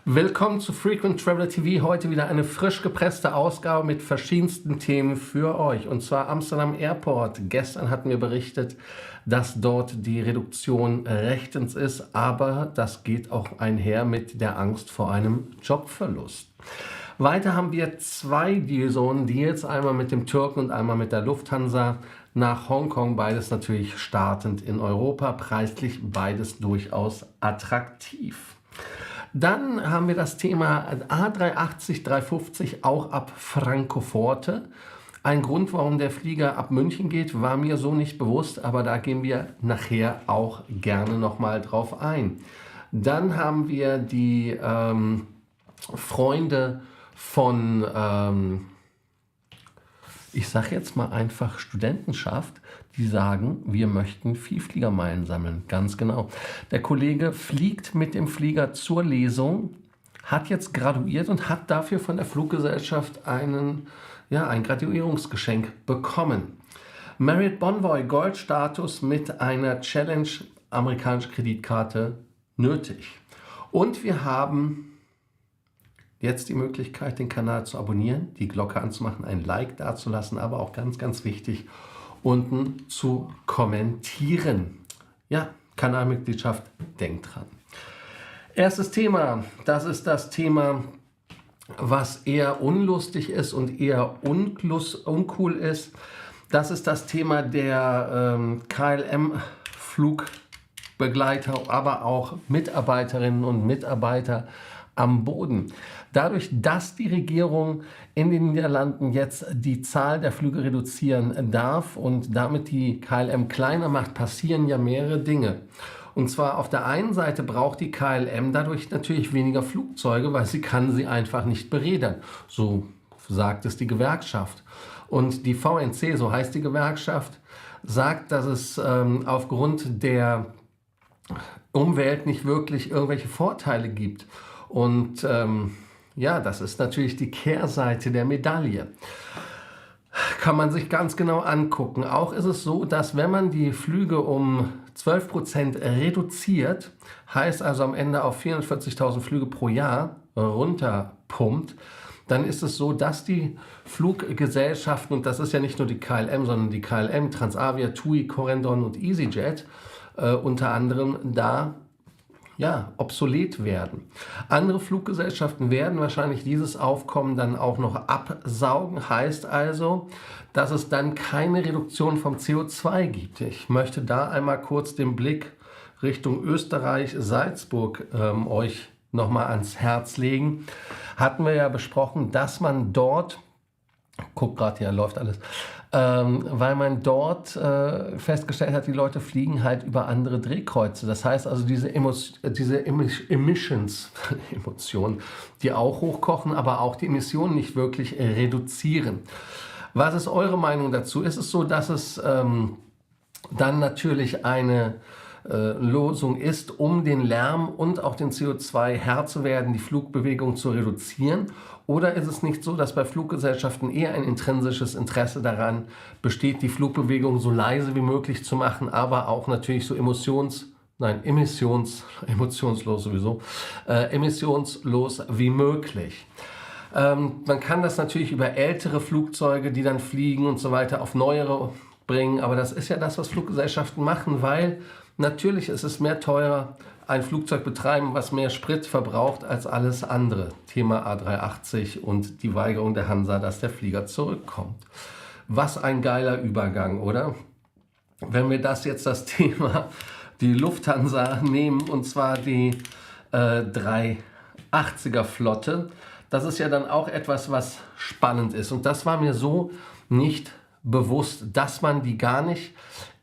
Willkommen zu Frequent Traveler TV. Heute wieder eine frisch gepresste Ausgabe mit verschiedensten Themen für euch. Und zwar Amsterdam Airport. Gestern hatten wir berichtet, dass dort die Reduktion rechtens ist, aber das geht auch einher mit der Angst vor einem Jobverlust. Weiter haben wir zwei Deals, einmal mit dem Türken und einmal mit der Lufthansa nach Hongkong. Beides natürlich startend in Europa, preislich beides durchaus attraktiv. Dann haben wir das Thema A380, 350 auch ab Francoforte. Ein Grund, warum der Flieger ab München geht, war mir so nicht bewusst, aber da gehen wir nachher auch gerne nochmal drauf ein. Dann haben wir die Freunde von, ich sage jetzt mal einfach Studentenschaft, die sagen, wir möchten Vielfliegermeilen sammeln. Ganz genau. Der Kollege fliegt mit dem Flieger zur Lesung, hat jetzt graduiert und hat dafür von der Fluggesellschaft ein Graduierungsgeschenk bekommen. Marriott Bonvoy Goldstatus mit einer Challenge amerikanische Kreditkarte nötig. Und wir haben jetzt die Möglichkeit, den Kanal zu abonnieren, die Glocke anzumachen, ein Like dazulassen, aber auch ganz, ganz wichtig, unten zu kommentieren. Ja, Kanalmitgliedschaft, denkt dran. Erstes Thema, das ist das Thema, was eher unlustig ist und eher uncool ist. Das ist das Thema der KLM-Flugbegleiter, aber auch Mitarbeiterinnen und Mitarbeiter am Boden. Dadurch, dass die Regierung in den Niederlanden jetzt die Zahl der Flüge reduzieren darf und damit die KLM kleiner macht, passieren ja mehrere Dinge. Und zwar auf der einen Seite braucht die KLM dadurch natürlich weniger Flugzeuge, weil sie kann sie einfach nicht berädern. So sagt es die Gewerkschaft. Und die VNC, so heißt die Gewerkschaft, sagt, dass es aufgrund der Umwelt nicht wirklich irgendwelche Vorteile gibt. Und das ist natürlich die Kehrseite der Medaille. Kann man sich ganz genau angucken. Auch ist es so, dass wenn man die Flüge um 12% reduziert, heißt also am Ende auf 440.000 Flüge pro Jahr runterpumpt, dann ist es so, dass die Fluggesellschaften, und das ist ja nicht nur die KLM, sondern die KLM, Transavia, TUI, Corendon und EasyJet, unter anderem da obsolet werden. Andere Fluggesellschaften werden wahrscheinlich dieses Aufkommen dann auch noch absaugen. Heißt also, dass es dann keine Reduktion vom CO2 gibt. Ich möchte da einmal kurz den Blick Richtung Österreich, Salzburg euch nochmal ans Herz legen. Hatten wir ja besprochen, dass man dort, guck gerade hier, läuft alles, weil man dort festgestellt hat, die Leute fliegen halt über andere Drehkreuze. Das heißt also, diese Emissions, Emotionen, die auch hochkochen, aber auch die Emissionen nicht wirklich reduzieren. Was ist eure Meinung dazu? Ist es so, dass es dann natürlich eine Lösung ist, um den Lärm und auch den CO2 Herr zu werden, die Flugbewegung zu reduzieren? Oder ist es nicht so, dass bei Fluggesellschaften eher ein intrinsisches Interesse daran besteht, die Flugbewegung so leise wie möglich zu machen, aber auch natürlich so emissionslos wie möglich? Man kann das natürlich über ältere Flugzeuge, die dann fliegen und so weiter, auf neuere bringen, aber das ist ja das, was Fluggesellschaften machen, weil Natürlich ist es mehr teurer, ein Flugzeug betreiben, was mehr Sprit verbraucht als alles andere. Thema A380 und die Weigerung der Hansa, dass der Flieger zurückkommt. Was ein geiler Übergang, oder? Wenn wir das Thema, die Lufthansa nehmen, und zwar die 380er Flotte, das ist ja dann auch etwas, was spannend ist. Und das war mir so nicht bewusst, dass man die gar nicht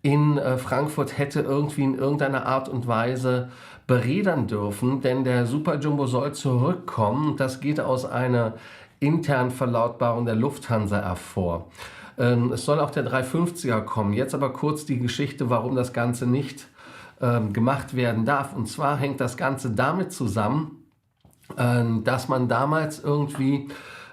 in Frankfurt hätte irgendwie in irgendeiner Art und Weise berädern dürfen, denn der Super Jumbo soll zurückkommen. Das geht aus einer internen Verlautbarung der Lufthansa hervor. Es soll auch der 350er kommen. Jetzt aber kurz die Geschichte, warum das Ganze nicht gemacht werden darf. Und zwar hängt das Ganze damit zusammen, dass man damals irgendwie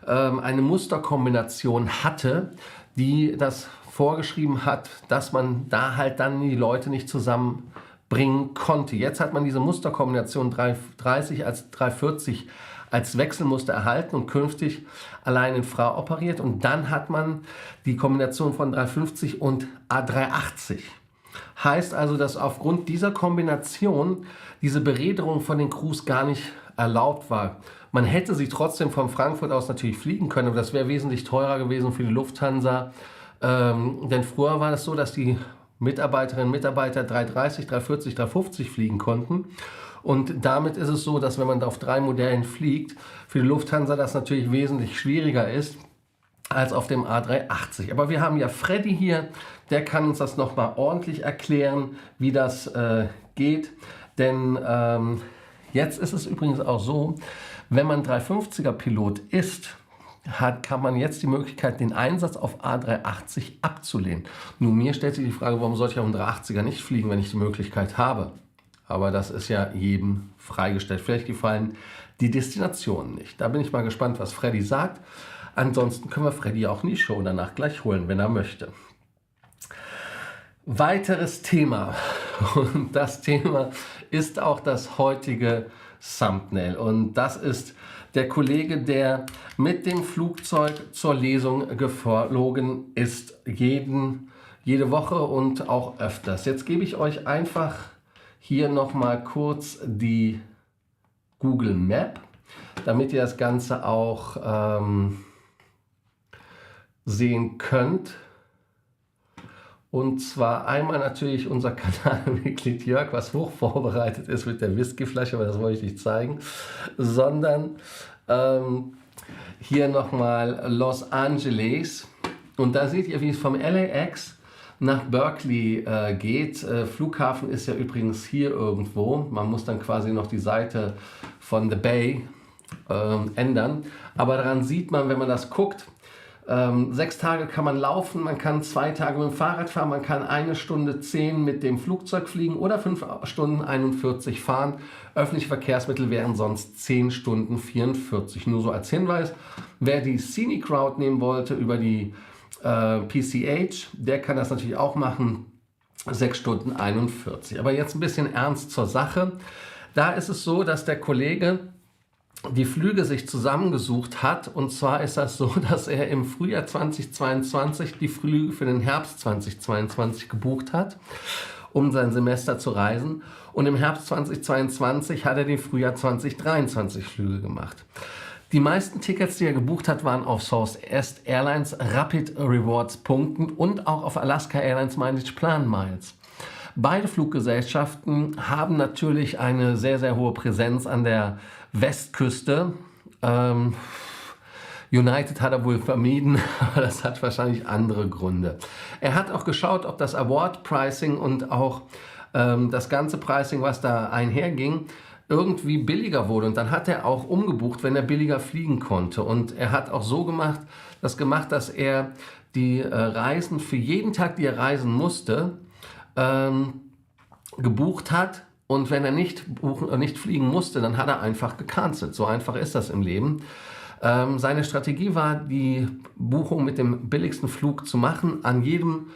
eine Musterkombination hatte, die das vorgeschrieben hat, dass man da halt dann die Leute nicht zusammenbringen konnte. Jetzt hat man diese Musterkombination 330 als 340 als Wechselmuster erhalten und künftig allein in Frau operiert. Und dann hat man die Kombination von 350 und A380. Heißt also, dass aufgrund dieser Kombination diese Beräderung von den Crews gar nicht erlaubt war. Man hätte sie trotzdem von Frankfurt aus natürlich fliegen können, aber das wäre wesentlich teurer gewesen für die Lufthansa. Denn früher war es so, dass die Mitarbeiterinnen und Mitarbeiter 330, 340, 350 fliegen konnten. Und damit ist es so, dass wenn man auf 3 Modellen fliegt, für die Lufthansa das natürlich wesentlich schwieriger ist als auf dem A380. Aber wir haben ja Freddy hier, der kann uns das nochmal ordentlich erklären, wie das geht. Denn jetzt ist es übrigens auch so, wenn man 350er Pilot ist, kann man jetzt die Möglichkeit, den Einsatz auf A380 abzulehnen. Nun, mir stellt sich die Frage, warum sollte ich auf einen 380er nicht fliegen, wenn ich die Möglichkeit habe? Aber das ist ja jedem freigestellt. Vielleicht gefallen die Destinationen nicht. Da bin ich mal gespannt, was Freddy sagt. Ansonsten können wir Freddy auch in die Show danach gleich holen, wenn er möchte. Weiteres Thema. Und das Thema ist auch das heutige Thumbnail. Und das ist der Kollege, der mit dem Flugzeug zur Lesung geflogen ist. Jede Woche und auch öfters. Jetzt gebe ich euch einfach hier nochmal kurz die Google Map, damit ihr das Ganze auch sehen könnt. Und zwar einmal natürlich unser Kanalmitglied Jörg, was hoch vorbereitet ist mit der Whiskyflasche, aber das wollte ich nicht zeigen, sondern hier nochmal Los Angeles. Und da seht ihr, wie es vom LAX nach Berkeley geht. Flughafen ist ja übrigens hier irgendwo. Man muss dann quasi noch die Seite von The Bay ändern. Aber daran sieht man, wenn man das guckt, 6 Tage kann man laufen, man kann 2 Tage mit dem Fahrrad fahren, man kann 1 Stunde 10 mit dem Flugzeug fliegen oder 5 Stunden 41 fahren. Öffentliche Verkehrsmittel wären sonst 10 Stunden 44. Nur so als Hinweis, wer die Scenic Route nehmen wollte über die PCH, der kann das natürlich auch machen, 6 Stunden 41. Aber jetzt ein bisschen ernst zur Sache. Da ist es so, dass der Kollege die Flüge sich zusammengesucht hat. Und zwar ist das so, dass er im Frühjahr 2022 die Flüge für den Herbst 2022 gebucht hat, um sein Semester zu reisen. Und im Herbst 2022 hat er die Frühjahr 2023 Flüge gemacht. Die meisten Tickets, die er gebucht hat, waren auf Southwest Airlines Rapid Rewards Punkten und auch auf Alaska Airlines Mileage Plan Miles. Beide Fluggesellschaften haben natürlich eine sehr, sehr hohe Präsenz an der Westküste. United hat er wohl vermieden, aber das hat wahrscheinlich andere Gründe. Er hat auch geschaut, ob das Award Pricing und auch das ganze Pricing, was da einherging, irgendwie billiger wurde. Und dann hat er auch umgebucht, wenn er billiger fliegen konnte. Und er hat auch so gemacht, dass er die Reisen für jeden Tag, die er reisen musste, gebucht hat. Und wenn er nicht fliegen musste, dann hat er einfach gecancelt. So einfach ist das im Leben. Seine Strategie war, die Buchung mit dem billigsten Flug zu machen an jedem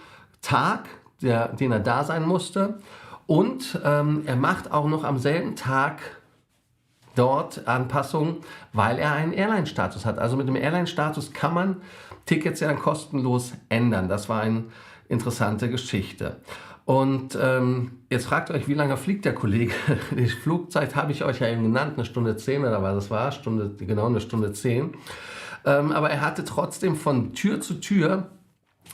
Tag, den er da sein musste. Und er macht auch noch am selben Tag dort Anpassungen, weil er einen Airline-Status hat. Also mit dem Airline-Status kann man Tickets ja dann kostenlos ändern. Das war eine interessante Geschichte. Und jetzt fragt euch, wie lange fliegt der Kollege? Die Flugzeit habe ich euch ja eben genannt, 1:10 oder was das war, genau 1:10. Aber er hatte trotzdem von Tür zu Tür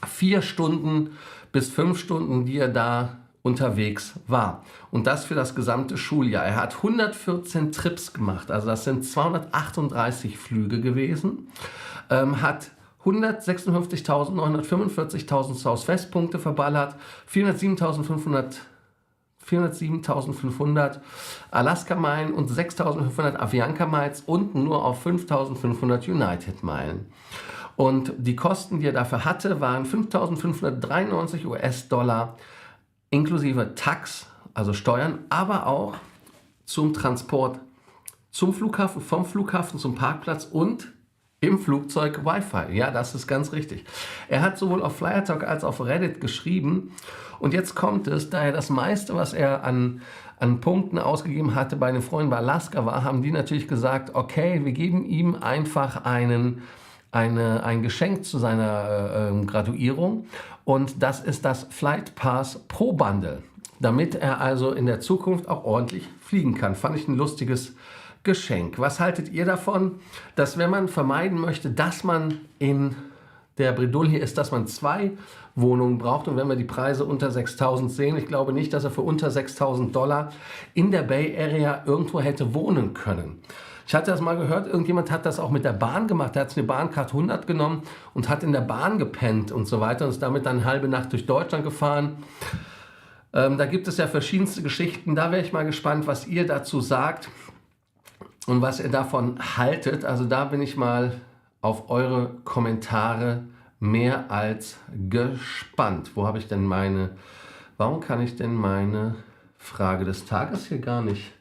4 Stunden bis 5 Stunden, die er da unterwegs war. Und das für das gesamte Schuljahr. Er hat 114 Trips gemacht, also das sind 238 Flüge gewesen, hat 156.945.000 Southwest-Punkte verballert, 407.500 Alaska-Meilen und 6.500 Avianca-Miles und nur auf 5.500 United-Meilen. Und die Kosten, die er dafür hatte, waren 5.593 US-Dollar inklusive Tax, also Steuern, aber auch zum Transport zum Flughafen, vom Flughafen zum Parkplatz und im Flugzeug Wi-Fi. Ja, das ist ganz richtig. Er hat sowohl auf FlyerTalk als auch auf Reddit geschrieben. Und jetzt kommt es, da er das meiste, was er an Punkten ausgegeben hatte, bei den Freunden bei Alaska war, haben die natürlich gesagt, okay, wir geben ihm einfach ein Geschenk zu seiner Graduierung. Und das ist das Flight Pass Pro Bundle, damit er also in der Zukunft auch ordentlich fliegen kann. Fand ich ein lustiges Geschenk. Was haltet ihr davon, dass wenn man vermeiden möchte, dass man in der Bredouille ist, dass man 2 Wohnungen braucht und wenn wir die Preise unter 6.000 sehen, ich glaube nicht, dass er für unter 6.000 Dollar in der Bay Area irgendwo hätte wohnen können. Ich hatte das mal gehört, irgendjemand hat das auch mit der Bahn gemacht, der hat eine Bahncard 100 genommen und hat in der Bahn gepennt und so weiter und ist damit dann eine halbe Nacht durch Deutschland gefahren. Da gibt es ja verschiedenste Geschichten, da wäre ich mal gespannt, was ihr dazu sagt. Und was ihr davon haltet, also da bin ich mal auf eure Kommentare mehr als gespannt. Warum kann ich denn meine Frage des Tages hier gar nicht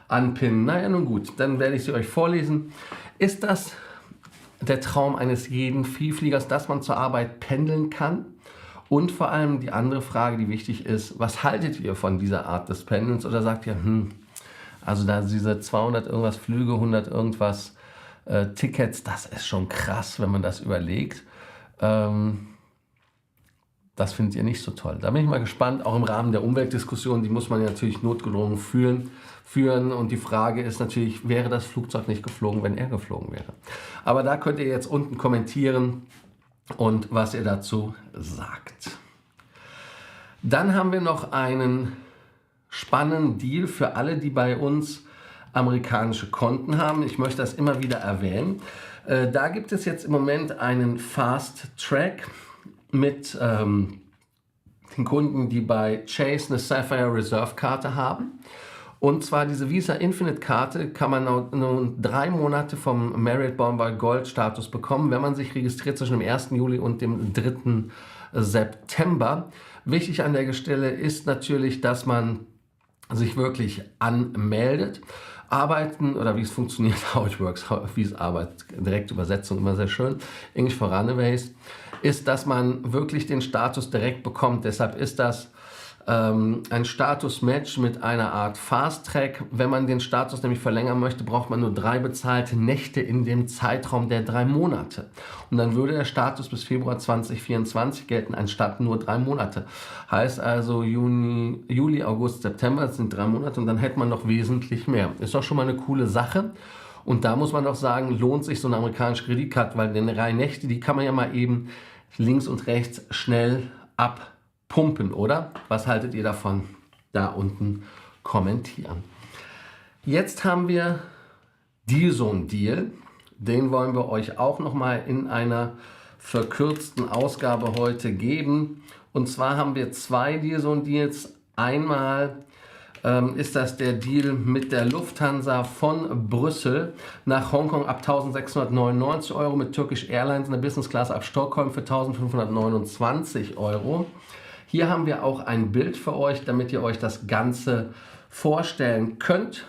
anpinnen? Naja, nun gut, dann werde ich sie euch vorlesen. Ist das der Traum eines jeden Vielfliegers, dass man zur Arbeit pendeln kann? Und vor allem die andere Frage, die wichtig ist, was haltet ihr von dieser Art des Pendelns? Oder sagt ihr, also da diese 200 irgendwas Flüge, 100 irgendwas Tickets, das ist schon krass, wenn man das überlegt. Das findet ihr nicht so toll. Da bin ich mal gespannt, auch im Rahmen der Umweltdiskussion, die muss man ja natürlich notgedrungen führen. Und die Frage ist natürlich, wäre das Flugzeug nicht geflogen, wenn er geflogen wäre? Aber da könnt ihr jetzt unten kommentieren und was ihr dazu sagt. Dann haben wir noch einen spannenden Deal für alle, die bei uns amerikanische Konten haben. Ich möchte das immer wieder erwähnen. Da gibt es jetzt im Moment einen Fast Track mit den Kunden, die bei Chase eine Sapphire Reserve Karte haben. Und zwar diese Visa Infinite Karte kann man nun 3 Monate vom Marriott Bonvoy Gold Status bekommen, wenn man sich registriert zwischen dem 1. Juli und dem 3. September. Wichtig an der Stelle ist natürlich, dass man sich wirklich anmeldet. Arbeiten oder wie es funktioniert, how it works, wie es arbeitet, direkte Übersetzung, immer sehr schön, English for Runaways, ist, dass man wirklich den Status direkt bekommt. Deshalb ist das ein Status-Match mit einer Art Fast-Track. Wenn man den Status nämlich verlängern möchte, braucht man nur 3 bezahlte Nächte in dem Zeitraum der 3 Monate. Und dann würde der Status bis Februar 2024 gelten, anstatt nur 3 Monate. Heißt also Juli, August, September, das sind 3 Monate und dann hätte man noch wesentlich mehr. Ist doch schon mal eine coole Sache. Und da muss man doch sagen, lohnt sich so eine amerikanische Kreditkarte, weil die 3 Nächte, die kann man ja mal eben links und rechts schnell abpumpen, oder? Was haltet ihr davon? Da unten kommentieren. Jetzt haben wir Deal. Den wollen wir euch auch nochmal in einer verkürzten Ausgabe heute geben. Und zwar haben wir 2 Deals. Einmal ist das der Deal mit der Lufthansa von Brüssel nach Hongkong ab 1.699 € mit Turkish Airlines in der Business Class ab Stockholm für 1.529 €. Hier haben wir auch ein Bild für euch, damit ihr euch das Ganze vorstellen könnt.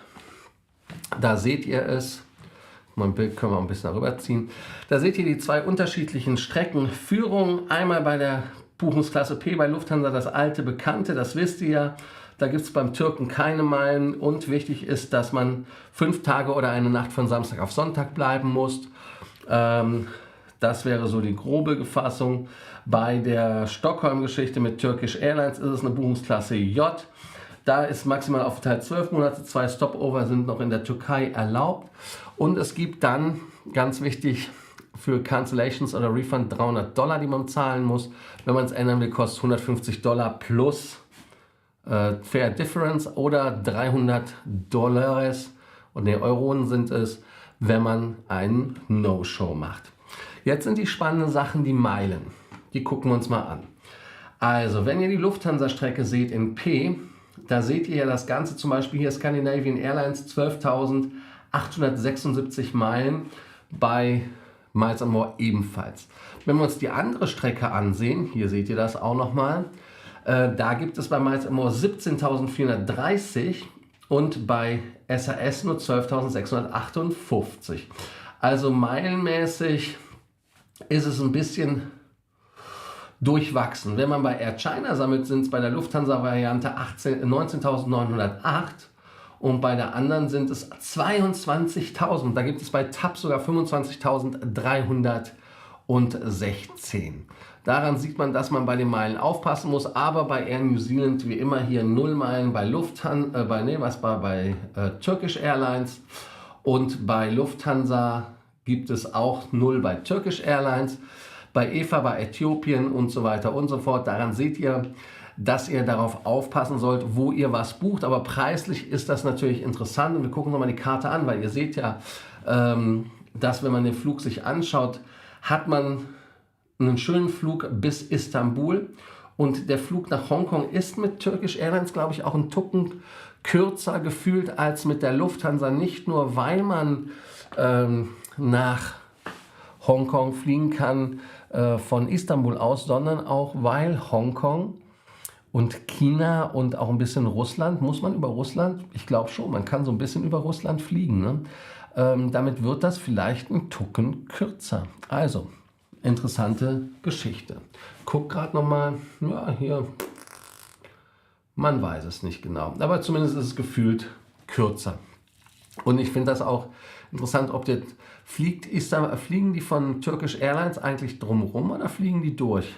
Da seht ihr es. Mein Bild können wir ein bisschen rüberziehen. Da seht ihr die 2 unterschiedlichen Streckenführungen. Einmal bei der Buchungsklasse P bei Lufthansa das alte Bekannte, das wisst ihr ja. Da gibt es beim Türken keine Meilen und wichtig ist, dass man 5 Tage oder eine Nacht von Samstag auf Sonntag bleiben muss. Das wäre so die grobe Fassung. Bei der Stockholm-Geschichte mit Turkish Airlines ist es eine Buchungsklasse J. Da ist maximal Aufenthalt 12 Monate, 2 Stopover sind noch in der Türkei erlaubt. Und es gibt dann, ganz wichtig, für Cancellations oder Refund $300, die man zahlen muss. Wenn man es ändern will, kostet $150 plus Fair Difference oder $300 und Euronen sind es, wenn man einen No-Show macht. Jetzt sind die spannenden Sachen die Meilen. Die gucken wir uns mal an. Also, wenn ihr die Lufthansa-Strecke seht in P, da seht ihr ja das Ganze, zum Beispiel hier Scandinavian Airlines 12.876 Meilen, bei Miles and More ebenfalls. Wenn wir uns die andere Strecke ansehen, hier seht ihr das auch nochmal, da gibt es bei Miles and More 17.430 und bei SAS nur 12.658. Also meilenmäßig ist es ein bisschen durchwachsen. Wenn man bei Air China sammelt, sind es bei der Lufthansa-Variante 19.908 und bei der anderen sind es 22.000. Da gibt es bei TAP sogar 25.316. Daran sieht man, dass man bei den Meilen aufpassen muss, aber bei Air New Zealand wie immer hier 0 Meilen bei bei Turkish Airlines und bei Lufthansa gibt es auch 0 bei Turkish Airlines. Bei EVA, bei Äthiopien und so weiter und so fort. Daran seht ihr, dass ihr darauf aufpassen sollt, wo ihr was bucht. Aber preislich ist das natürlich interessant. Und wir gucken nochmal die Karte an, weil ihr seht ja, dass wenn man den Flug sich anschaut, hat man einen schönen Flug bis Istanbul. Und der Flug nach Hongkong ist mit Turkish Airlines, glaube ich, auch ein Tucken kürzer gefühlt als mit der Lufthansa. Nicht nur, weil man nach Hongkong fliegen kann von Istanbul aus, sondern auch, weil Hongkong und China und auch ein bisschen Russland, muss man über Russland, ich glaube schon, man kann so ein bisschen über Russland fliegen. Ne? Damit wird das vielleicht ein Tucken kürzer. Also, interessante Geschichte. Guck gerade nochmal, ja, hier, man weiß es nicht genau, aber zumindest ist es gefühlt kürzer. Und ich finde das auch interessant, ob der fliegen die von Turkish Airlines eigentlich drumherum oder fliegen die durch?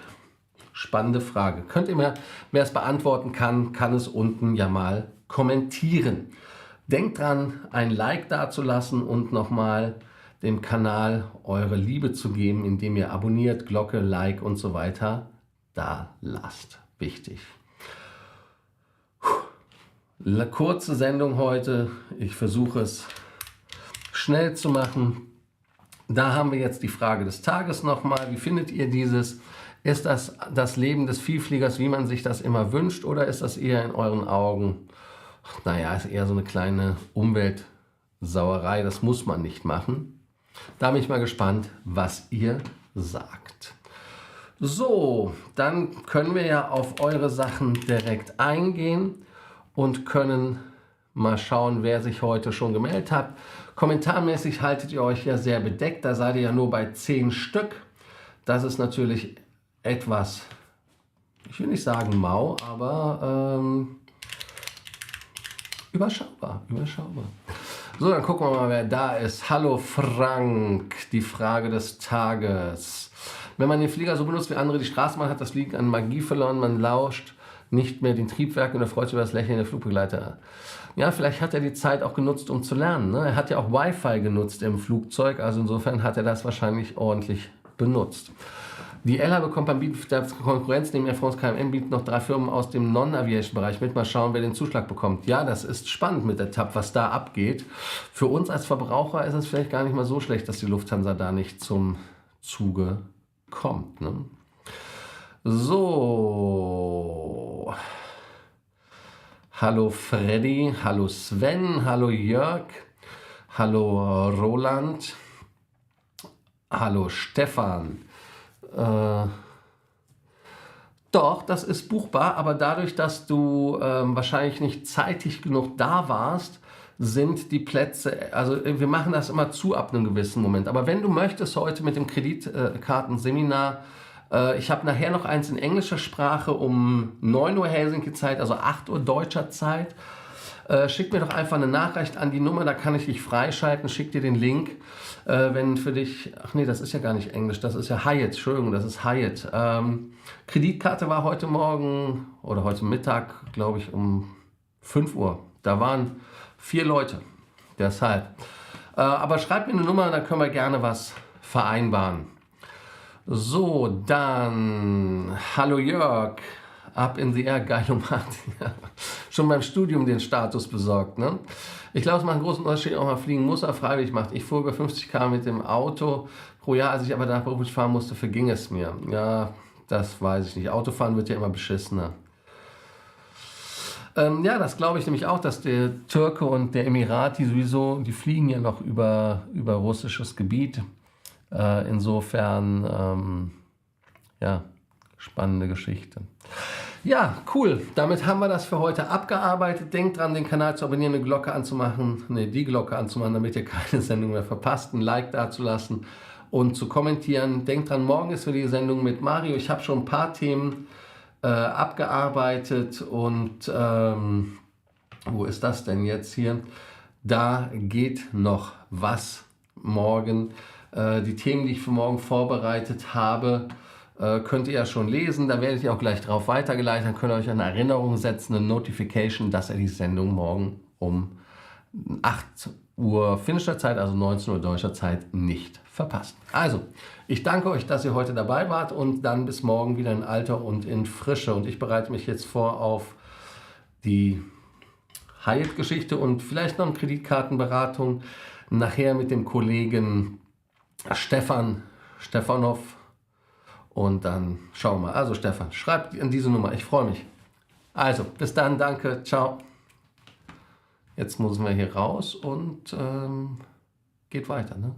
Spannende Frage. Könnt ihr mir, wer es beantworten kann, kann es unten ja mal kommentieren. Denkt dran, ein Like dazulassen und nochmal dem Kanal eure Liebe zu geben, indem ihr abonniert, Glocke, Like und so weiter da lasst. Wichtig. Kurze Sendung heute. Ich versuche es schnell zu machen. Da haben wir jetzt die Frage des Tages nochmal. Wie findet ihr dieses? Ist das das Leben des Vielfliegers, wie man sich das immer wünscht, oder ist das eher in euren Augen, naja, ist eher so eine kleine Umweltsauerei, das muss man nicht machen? Da bin ich mal gespannt, was ihr sagt. So, dann können wir ja auf eure Sachen direkt eingehen und können mal schauen, wer sich heute schon gemeldet hat. Kommentarmäßig haltet ihr euch ja sehr bedeckt, da seid ihr ja nur bei 10 Stück. Das ist natürlich etwas, ich will nicht sagen mau, aber überschaubar. So, dann gucken wir mal, wer da ist. Hallo Frank, die Frage des Tages. Wenn man den Flieger so benutzt wie andere die Straßenbahn, hat das Fliegen an Magie verloren, man lauscht nicht mehr den Triebwerken und er freut sich über das Lächeln der Flugbegleiter. Ja, vielleicht hat er die Zeit auch genutzt, um zu lernen. Ne? Er hat ja auch Wi-Fi genutzt im Flugzeug, also insofern hat er das wahrscheinlich ordentlich benutzt. Die Ella bekommt beim Bieten der Konkurrenz neben Air France KLM bietet noch 3 Firmen aus dem Non-Aviation-Bereich mit. Mal schauen, wer den Zuschlag bekommt. Ja, das ist spannend mit der TAP, was da abgeht. Für uns als Verbraucher ist es vielleicht gar nicht mal so schlecht, dass die Lufthansa da nicht zum Zuge kommt. Ne? So. Hallo Freddy, hallo Sven, hallo Jörg, hallo Roland, hallo Stefan. Doch, das ist buchbar, aber dadurch, dass du wahrscheinlich nicht zeitig genug da warst, sind die Plätze, also wir machen das immer zu ab einem gewissen Moment. Aber wenn du möchtest heute mit dem Kreditkartenseminar, ich habe nachher noch eins in englischer Sprache um 9 Uhr Helsinki-Zeit, also 8 Uhr deutscher Zeit. Schick mir doch einfach eine Nachricht an die Nummer, da kann ich dich freischalten, schick dir den Link, wenn für dich, ach nee, das ist ja gar nicht Englisch, das ist ja Hyatt, Entschuldigung, das ist Hyatt. Kreditkarte war heute Morgen oder heute Mittag, glaube ich, um 5 Uhr. Da waren 4 Leute, deshalb. Aber schreib mir eine Nummer, dann können wir gerne was vereinbaren. So, dann, hallo Jörg, up in the air, Geilomat. Schon beim Studium den Status besorgt, ne? Ich glaube, es macht einen großen Unterschied, ob man fliegen muss oder freiwillig macht. Ich fuhr über 50 km mit dem Auto pro Jahr, als ich aber danach beruflich fahren musste, verging es mir. Ja, das weiß ich nicht. Autofahren wird ja immer beschissener. Ja, das glaube ich nämlich auch, dass der Türke und der Emirati sowieso, die fliegen ja noch über russisches Gebiet. Insofern, ja, spannende Geschichte. Ja, cool. Damit haben wir das für heute abgearbeitet. Denkt dran, den Kanal zu abonnieren, eine Glocke anzumachen, die Glocke anzumachen, damit ihr keine Sendung mehr verpasst, ein Like dazulassen und zu kommentieren. Denkt dran, morgen ist wieder die Sendung mit Mario. Ich habe schon ein paar Themen abgearbeitet und wo ist das denn jetzt hier? Da geht noch was morgen. Die Themen, die ich für morgen vorbereitet habe, könnt ihr ja schon lesen. Da werde ich auch gleich drauf weitergeleitet. Dann könnt ihr euch eine Erinnerung setzen, eine Notification, dass ihr die Sendung morgen um 8 Uhr finnischer Zeit, also 19 Uhr deutscher Zeit, nicht verpasst. Also, ich danke euch, dass ihr heute dabei wart und dann bis morgen wieder in Alter und in Frische. Und ich bereite mich jetzt vor auf die Hyatt-Geschichte und vielleicht noch eine Kreditkartenberatung. Nachher mit dem Kollegen Stefanov. Und dann schauen wir mal. Also Stefan, schreibt in diese Nummer. Ich freue mich. Also, bis dann. Danke. Ciao. Jetzt müssen wir hier raus und geht weiter, ne?